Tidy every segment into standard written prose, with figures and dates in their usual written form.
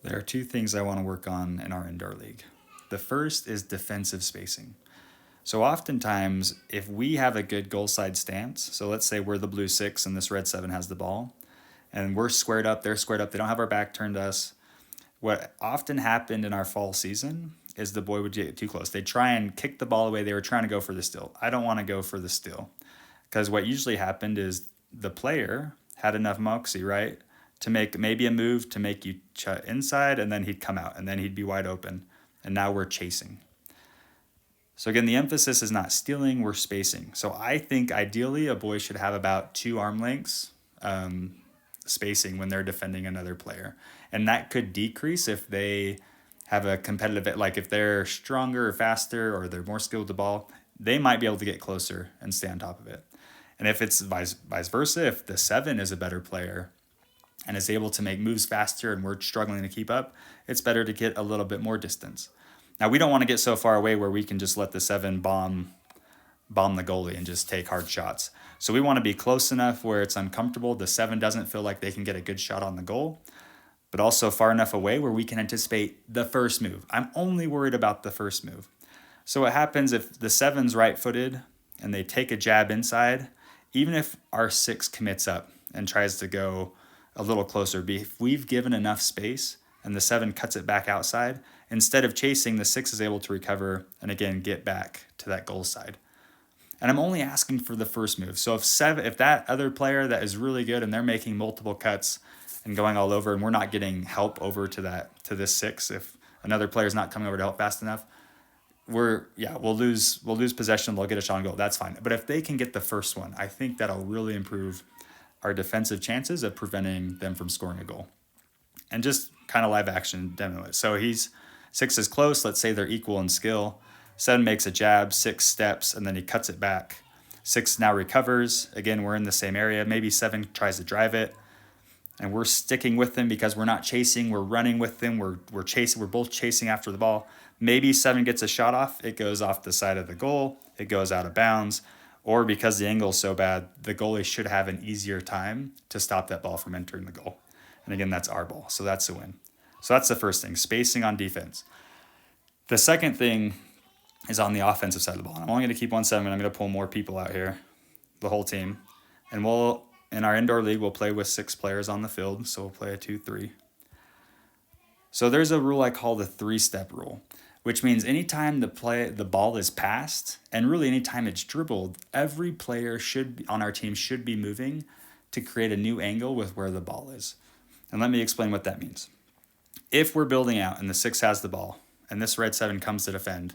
There are two things I want to work on in our indoor league. The first is defensive spacing. So oftentimes, if we have a good goal side stance, so let's say we're the blue six and this red seven has the ball, and we're squared up, they're squared up, they don't have our back turned to us. What often happened in our fall season is the boy would get too close. They'd try and kick the ball away. They were trying to go for the steal. I don't want to go for the steal because what usually happened is the player had enough moxie, right, to make maybe a move to make you inside, and then he'd come out, and then he'd be wide open. And now we're chasing. So again, the emphasis is not stealing, we're spacing. So I think ideally a boy should have about 2 arm lengths spacing when they're defending another player. And that could decrease if they have a competitive, like if they're stronger or faster or they're more skilled with the ball, they might be able to get closer and stay on top of it. And if it's vice versa, if the 7 is a better player and is able to make moves faster and we're struggling to keep up, it's better to get a little bit more distance. Now, we don't want to get so far away where we can just let the 7 bomb the goalie and just take hard shots. So we want to be close enough where it's uncomfortable. The 7 doesn't feel like they can get a good shot on the goal, but also far enough away where we can anticipate the first move. I'm only worried about the first move. So what happens if the 7's right-footed and they take a jab inside, even if our 6 commits up and tries to go a little closer, if we've given enough space and the 7 cuts it back outside, instead of chasing, the 6 is able to recover and again get back to that goal side. And I'm only asking for the first move. So if that other player that is really good and they're making multiple cuts and going all over, and we're not getting help over to this 6, if another player is not coming over to help fast enough, we'll lose possession. They'll get a shot on goal. That's fine. But if they can get the first one, I think that'll really improve our defensive chances of preventing them from scoring a goal. And just kind of live action demo it. So 6 is close. Let's say they're equal in skill. 7 makes a jab, 6 steps, and then he cuts it back. 6 now recovers. Again, we're in the same area. Maybe 7 tries to drive it, and we're sticking with them because we're not chasing. We're running with them. We're chasing. We're both chasing after the ball. Maybe 7 gets a shot off. It goes off the side of the goal. It goes out of bounds. Or because the angle is so bad, the goalie should have an easier time to stop that ball from entering the goal. And again, that's our ball. So that's a win. So that's the first thing, spacing on defense. The second thing is on the offensive side of the ball. And I'm only going to keep 1-7. I'm going to pull more people out here, the whole team. And in our indoor league, we'll play with 6 players on the field. So we'll play a 2-3. So there's a rule I call the 3-step rule, which means anytime the ball is passed, and really anytime it's dribbled, every player on our team should be moving to create a new angle with where the ball is. And let me explain what that means. If we're building out and the 6 has the ball, and this red 7 comes to defend,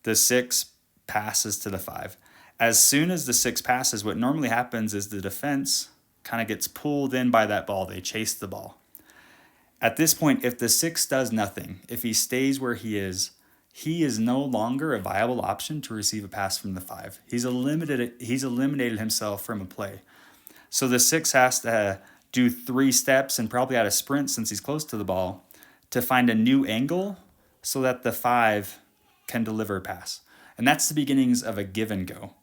the 6 passes to the 5. As soon as the 6 passes, what normally happens is the defense kind of gets pulled in by that ball. They chase the ball. At this point, if the 6 does nothing, if he stays where he is no longer a viable option to receive a pass from the 5. He's eliminated himself from a play. So the 6 has to do 3 steps and probably add a sprint since he's close to the ball to find a new angle so that the 5 can deliver a pass. And that's the beginnings of a give and go.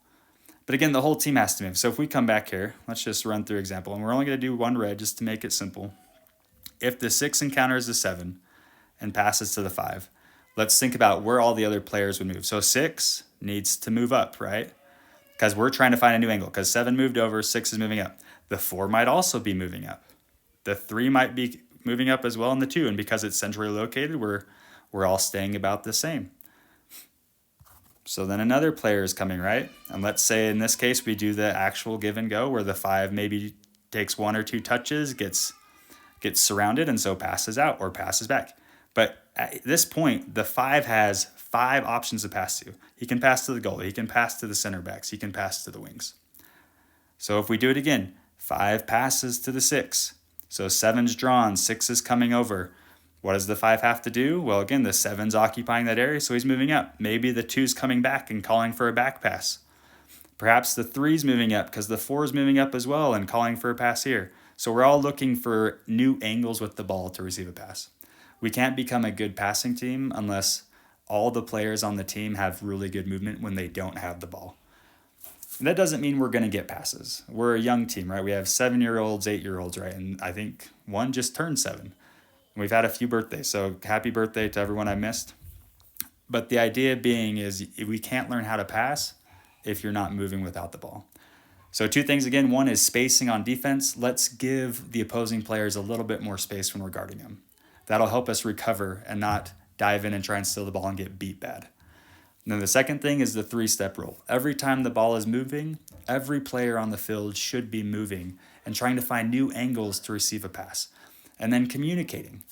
But again, the whole team has to move. So if we come back here, let's just run through example. And we're only going to do 1 red just to make it simple. If the 6 encounters the 7 and passes to the 5, let's think about where all the other players would move. So 6 needs to move up, right? Because we're trying to find a new angle. Because 7 moved over, 6 is moving up. The 4 might also be moving up. The 3 might be moving up as well in the 2. And because it's centrally located, we're all staying about the same. So then another player is coming, right? And let's say in this case, we do the actual give and go where the 5 maybe takes 1 or 2 touches, gets surrounded, and so passes out or passes back. But at this point, the 5 has 5 options to pass to. He can pass to the goalie. He can pass to the center backs. He can pass to the wings. So if we do it again, 5 passes to the 6. So 7's drawn, 6 is coming over. What does the 5 have to do? Well, again, the 7's occupying that area, so he's moving up. Maybe the 2's coming back and calling for a back pass. Perhaps the 3's moving up because the 4's moving up as well and calling for a pass here. So we're all looking for new angles with the ball to receive a pass. We can't become a good passing team unless all the players on the team have really good movement when they don't have the ball. And that doesn't mean we're going to get passes. We're a young team, right? We have 7-year-olds, 8-year-olds, right? And I think one just turned 7. And we've had a few birthdays, so happy birthday to everyone I missed. But the idea being is we can't learn how to pass if you're not moving without the ball. So two things again. One is spacing on defense. Let's give the opposing players a little bit more space when we're guarding them. That'll help us recover and not dive in and try and steal the ball and get beat bad. And then the second thing is the 3-step rule. Every time the ball is moving, every player on the field should be moving and trying to find new angles to receive a pass. And then communicating.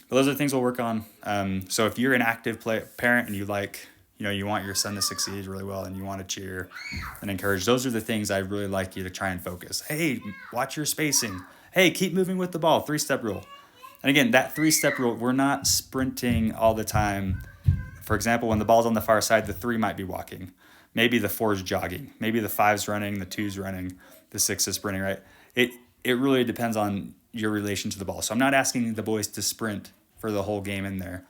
Those are things we'll work on. So if you're an active parent and you want your son to succeed really well and you want to cheer and encourage, those are the things I really like you to try and focus. Hey, watch your spacing. Hey, keep moving with the ball, 3-step rule. And again, that 3-step rule, we're not sprinting all the time. For example, when the ball's on the far side, the 3 might be walking. Maybe the 4 is jogging. Maybe the 5's running, the 2's running, the 6 is sprinting, right? It really depends on your relation to the ball. So I'm not asking the boys to sprint for the whole game in there.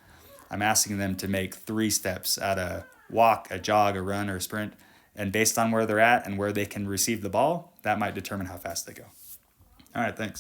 I'm asking them to make 3 steps at a walk, a jog, a run, or a sprint. And based on where they're at and where they can receive the ball, that might determine how fast they go. All right, thanks.